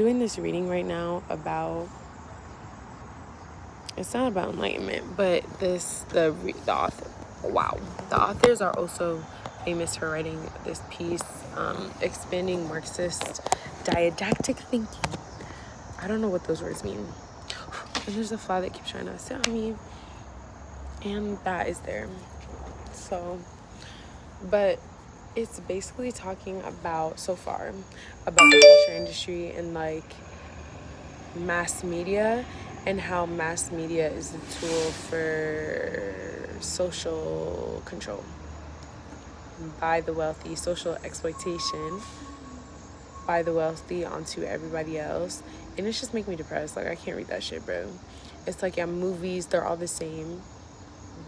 Doing this reading right now about, it's not about enlightenment, but the author, wow, the authors are also famous for writing this piece, expanding Marxist didactic thinking. I don't know what those words mean. And there's a fly that keeps trying to sit on me, and that is there. So, but it's basically talking about, so far, about the culture industry and like mass media, and how mass media is a tool for social control by the wealthy, social exploitation by the wealthy onto everybody else. And it's just making me depressed. Like, I can't read that shit, bro. It's like, yeah, movies, they're all the same.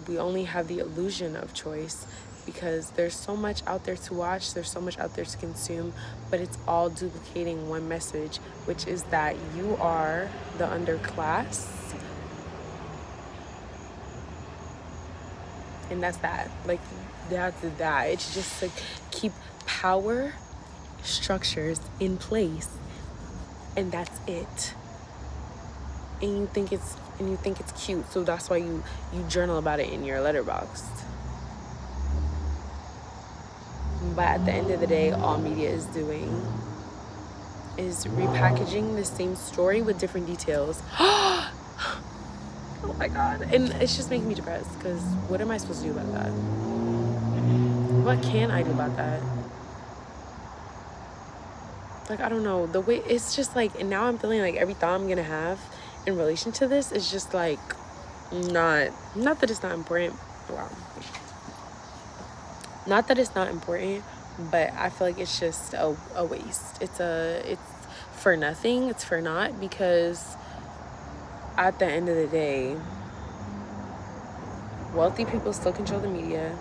We only have the illusion of choice because there's so much out there to watch, there's so much out there to consume, but it's all duplicating one message, which is that you are the underclass. And that's that. Like, that's that. It's just like keep power structures in place, and that's it. And you think it's cute, so that's why you journal about it in your letterbox. But at the end of the day, all media is doing is repackaging the same story with different details. Oh my god. And it's just making me depressed, because what am I supposed to do about that? What can I do about that? Like, I don't know. The way it's just like, and now I'm feeling like every thought I'm gonna have in relation to this is just like not that it's not important. Wow. Not that it's not important, but I feel like it's just a waste. It's for nothing. It's for naught, because at the end of the day, wealthy people still control the media,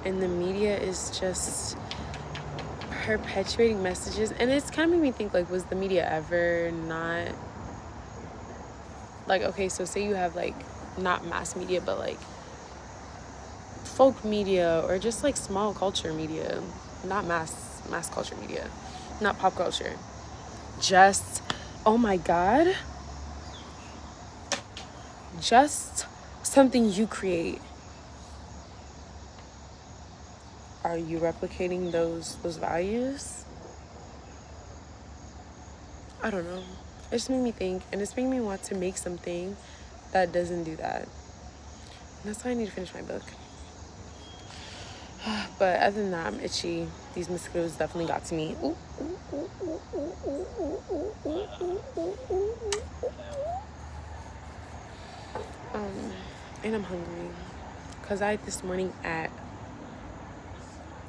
and the media is just perpetuating messages. And it's kind of made me think, like, was the media ever not, like, okay, so say you have like not mass media, but like folk media, or just like small culture media, not mass culture media, not pop culture, just, oh my god, just something you create. Are you replicating those values? I don't know. It just made me think, and it's making me want to make something that doesn't do that. And that's why I need to finish my book. But other than that, I'm itchy. These mosquitoes definitely got to me. And I'm hungry, because I ate this morning at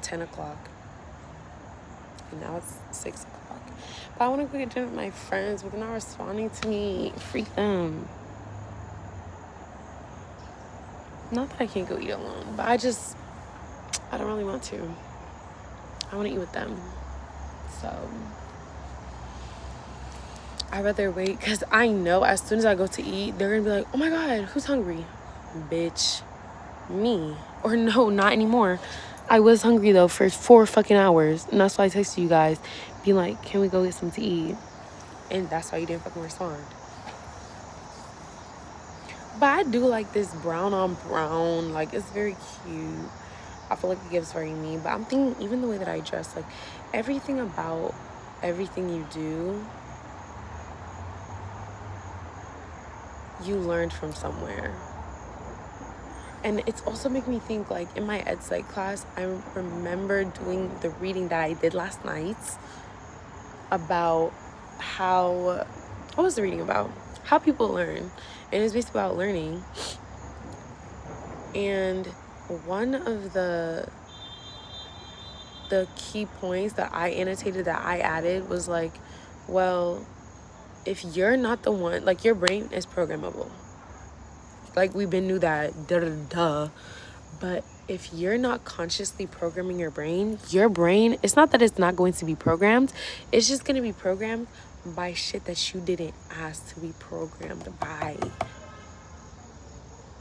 10 o'clock. And now it's 6 o'clock. But I want to go get dinner with my friends, but they're not responding to me. Freak them. Not that I can't go eat alone, but I don't really want to. I want to eat with them. So I'd rather wait, because I know as soon as I go to eat, they're going to be like, oh my god, who's hungry? Bitch, me. Or no, not anymore. I was hungry though for 4 fucking hours, and that's why I texted you guys, being like, can we go get something to eat? And that's why you didn't fucking respond. But I do like this brown on brown. Like, it's very cute. I feel like it gives very me. But I'm thinking, even the way that I dress, like, everything about everything you do, you learned from somewhere. And it's also making me think, like, in my ed psych class, I remember doing the reading that I did last night about how, what was the reading about? How people learn. And it's basically about learning. And one of the key points that I annotated, that I added, was like, well, if you're not the one, like, your brain is programmable. Like, we've been knew that, but if you're not consciously programming your brain, it's not that it's not going to be programmed, it's just going to be programmed by shit that you didn't ask to be programmed by.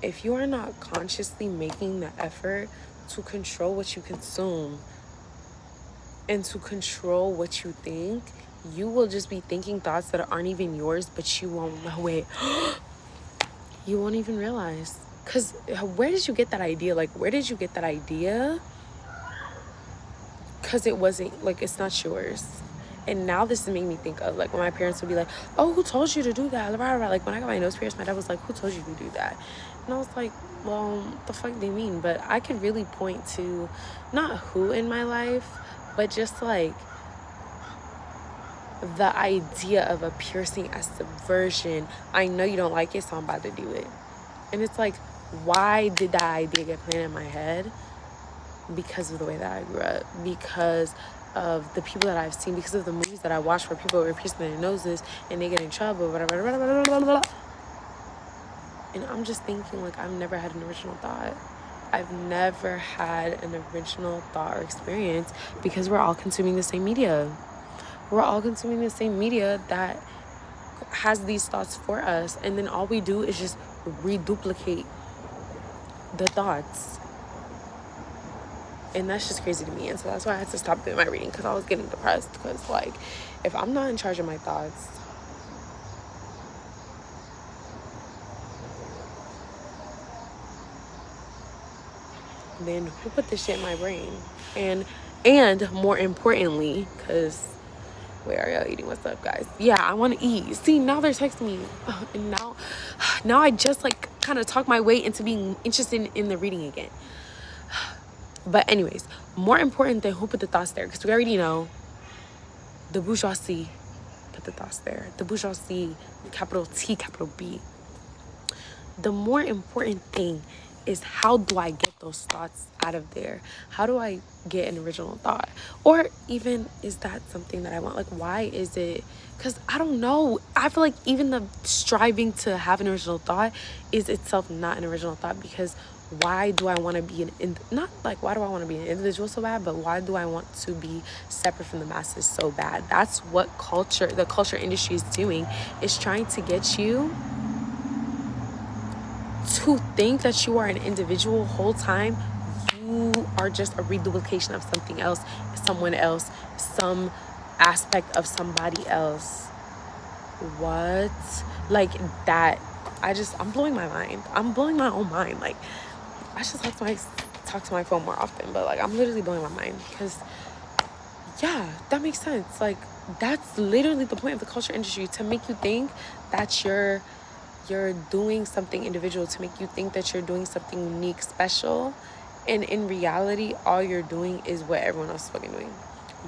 If you are not consciously making the effort to control what you consume and to control what you think, you will just be thinking thoughts that aren't even yours, but you won't know it. You won't even realize. Because where did you get that idea? Like, where did you get that idea? Because it wasn't, like, it's not yours. And now this is making me think of, like, when my parents would be like, oh, who told you to do that? Like, when I got my nose pierced, my dad was like, who told you to do that? And I was like, well, the fuck do you mean? But I could really point to, not who in my life, but just, like, the idea of a piercing as subversion. I know you don't like it, so I'm about to do it. And it's like, why did that idea get planted in my head? Because of the way that I grew up, because of the people that I've seen, because of the movies that I watched where people were piercing their noses and they get in trouble, whatever, blah, blah, blah, blah, blah. And I'm just thinking, like, I've never had an original thought. I've never had an original thought or experience, because we're all consuming the same media. We're all consuming the same media that has these thoughts for us, and then all we do is just reduplicate the thoughts. And that's just crazy to me. And so that's why I had to stop doing my reading, because I was getting depressed. Because, like, if I'm not in charge of my thoughts, then who put this shit in my brain? And more importantly, because where are y'all eating? What's up, guys? Yeah, I want to eat. See, now they're texting me. And now I just, like, kind of talk my way into being interested in the reading again. But anyways, more important than who put the thoughts there, because we already know the bourgeoisie put the thoughts there. The bourgeoisie, capital T, capital B. The more important thing is, how do I get those thoughts out of there? How do I get an original thought? Or even, is that something that I want? Like, why is it? Because I don't know. I feel like even the striving to have an original thought is itself not an original thought, because why do I want to be not like why do I want to be an individual so bad, but why do I want to be separate from the masses so bad? That's what the culture industry is doing, is trying to get you to think that you are an individual whole time. You are just a reduplication of something else, someone else, some aspect of somebody else. What? Like that. I'm blowing my mind. I'm blowing my own mind. Like, I should talk to my phone more often, but, like, I'm literally blowing my mind, because, yeah, that makes sense. Like, that's literally the point of the culture industry, to make you think that you're doing something individual, to make you think that you're doing something unique, special, and in reality, all you're doing is what everyone else is fucking doing.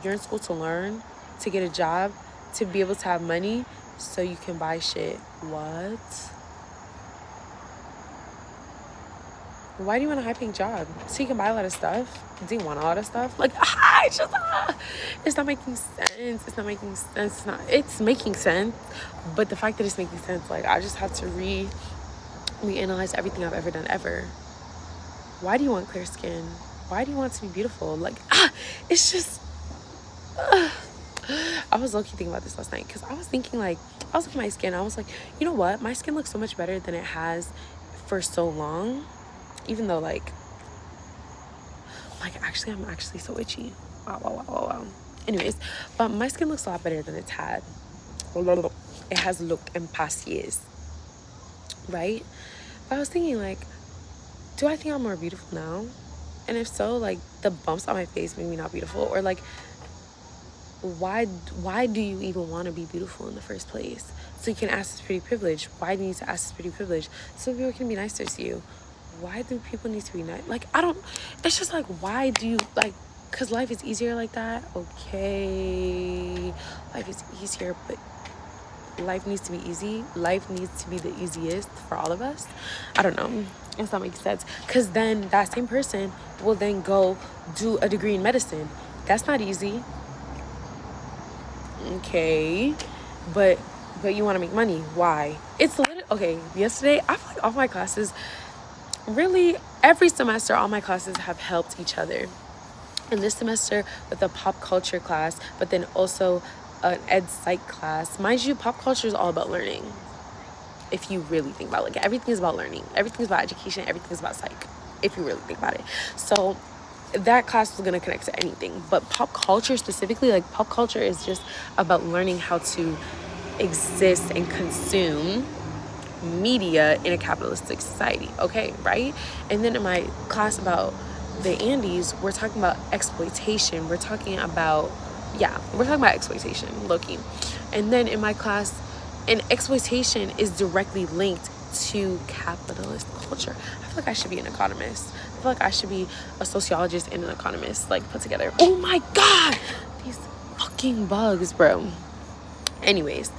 You're in school to learn, to get a job, to be able to have money, so you can buy shit. What? Why do you want a high-paying job? So you can buy a lot of stuff? Do you want a lot of stuff? Like, it's not making sense. It's not making sense. It's making sense. But the fact that it's making sense, like, I just have to reanalyze everything I've ever done ever. Why do you want clear skin? Why do you want to be beautiful? Like, it's just... I was low-key thinking about this last night, because I was thinking, like, I was looking at my skin. I was like, you know what? My skin looks so much better than it has for so long. Even though, like, actually, I'm actually so itchy. Wow. Anyways, but my skin looks a lot better than it's had. It has looked in past years, right? But I was thinking, like, do I think I'm more beautiful now? And if so, like, the bumps on my face make me not beautiful? Or, like, why do you even want to be beautiful in the first place? So you can access pretty privilege. Why do you need to access pretty privilege? So people can be nicer to you. Why do people need to be nice? Like, it's just like, why do you, like, because life is easier like that. Okay, life is easier, but life needs to be easy. Life needs to be the easiest for all of us. I don't know if that makes sense, because then that same person will then go do a degree in medicine. That's not easy. Okay, but you want to make money. Why? It's literally, okay, yesterday, I feel like all my classes, really, every semester, all my classes have helped each other. And this semester with a pop culture class, but then also an ed psych class. Mind you, pop culture is all about learning. If you really think about it, like, everything is about learning. Everything is about education. Everything is about psych, if you really think about it. So that class was going to connect to anything. But pop culture specifically, like pop culture is just about learning how to exist and consume media in a capitalistic society, okay, right? And then in my class about the Andes, we're talking about exploitation. We're talking about exploitation, low-key. And then in my class, and exploitation is directly linked to capitalist culture. I feel like I should be an economist. I feel like I should be a sociologist and an economist, like, put together. Oh my God, these fucking bugs, bro. Anyways,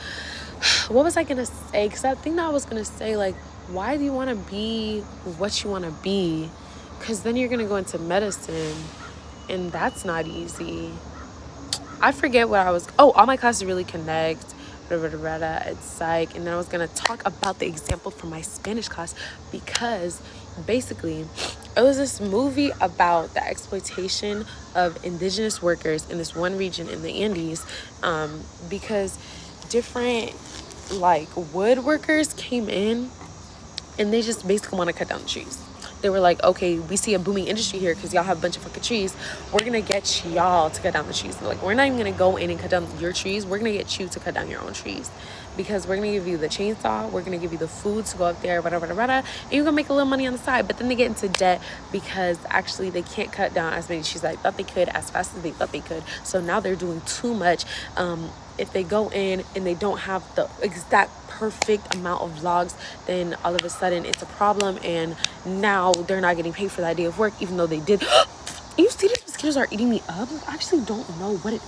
what was I gonna say? Because I think that I was gonna say, like, why do you want to be what you want to be? Because then you're gonna go into medicine, and that's not easy. I forget what I was. Oh, all my classes really connect. It's psych. And then I was gonna talk about the example from my Spanish class, because basically it was this movie about the exploitation of indigenous workers in this one region in the Andes, because different like woodworkers came in and they just basically want to cut down the trees. They were like, okay, we see a booming industry here because y'all have a bunch of fucking trees. We're going to get y'all to cut down the trees. They're like, we're not even going to go in and cut down your trees. We're going to get you to cut down your own trees, because we're going to give you the chainsaw. We're going to give you the food to go up there, whatever, and you're going to make a little money on the side. But then they get into debt because actually they can't cut down as many trees as they thought they could, as fast as they thought they could. So now they're doing too much. If they go in and they don't have the exact perfect amount of logs, then all of a sudden it's a problem, and now they're not getting paid for that day of work, even though they did. You see, these mosquitoes are eating me up. I actually don't know what it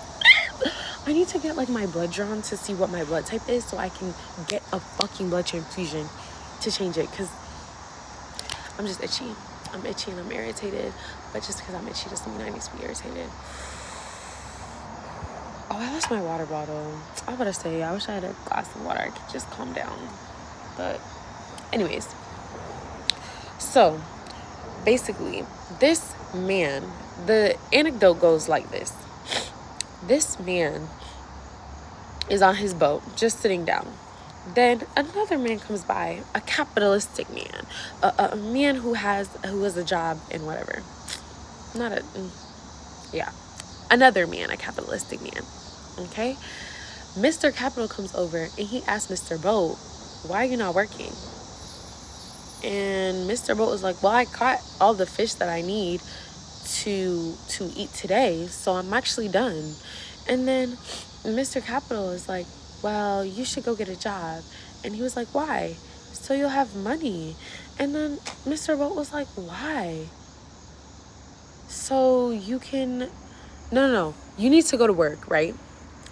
I need to get like my blood drawn to see what my blood type is, so I can get a fucking blood transfusion to change it, because I'm just itchy. I'm itchy and I'm irritated, but just because I'm itchy doesn't mean I need to be irritated. Oh, I lost my water bottle. I was about to say, I wish I had a glass of water. I could just calm down. But anyways. So, basically, this man, the anecdote goes like this. This man is on his boat, just sitting down. Then another man comes by, a capitalistic man. A man who has a job and whatever. Another man, a capitalistic man. Okay? Mr. Capital comes over and he asks Mr. Boat, why are you not working? And Mr. Boat was like, well, I caught all the fish that I need to eat today, so I'm actually done. And then Mr. Capital is like, well, you should go get a job. And he was like, why? So you'll have money. And then Mr. Boat was like, why? So you can... No. You need to go to work, right?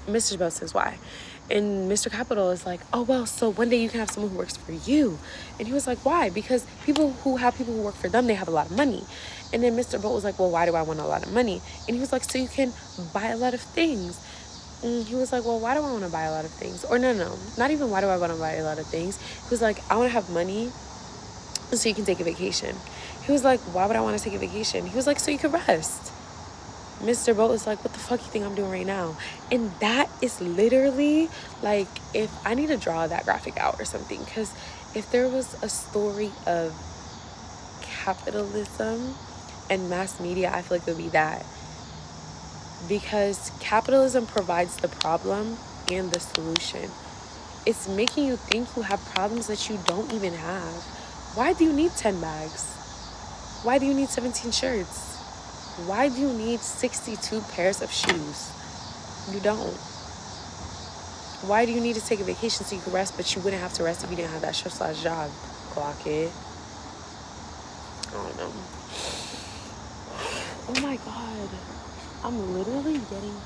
Mr. Boat says, why? And Mr. Capital is like, oh, well, so one day you can have someone who works for you. And he was like, why? Because people who work for them, they have a lot of money. And then Mr. Boat was like, well, why do I want a lot of money? And he was like, so you can buy a lot of things. And he was like, well, why do I want to buy a lot of things? Or no, not even why do I want to buy a lot of things. He was like, I want to have money so you can take a vacation. He was like, why would I want to take a vacation? He was like, so you can rest. Mr. Boat was like, what the fuck you think I'm doing right now? And that is literally, like, if I need to draw that graphic out or something, because if there was a story of capitalism and mass media, I feel like it would be that. Because capitalism provides the problem and the solution. It's making you think you have problems that you don't even have. Why do you need 10 bags? Why do you need 17 shirts? Why do you need 62 pairs of shoes? You don't. Why do you need to take a vacation so you can rest, but you wouldn't have to rest if you didn't have that shift/job? Clock it. I don't know. Oh my God. I'm literally getting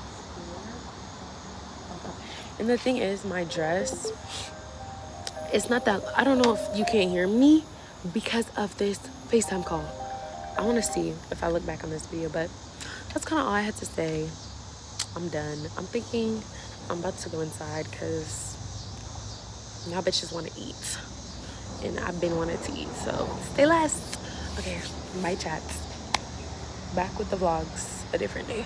scared. And the thing is, my dress, it's not that, I don't know if you can't hear me because of this FaceTime call. I want to see if I look back on this video, but that's kind of all I had to say. I'm done. I'm thinking I'm about to go inside because now bitches want to eat. And I've been wanting to eat, so stay less. Okay, bye chats. Back with the vlogs a different day.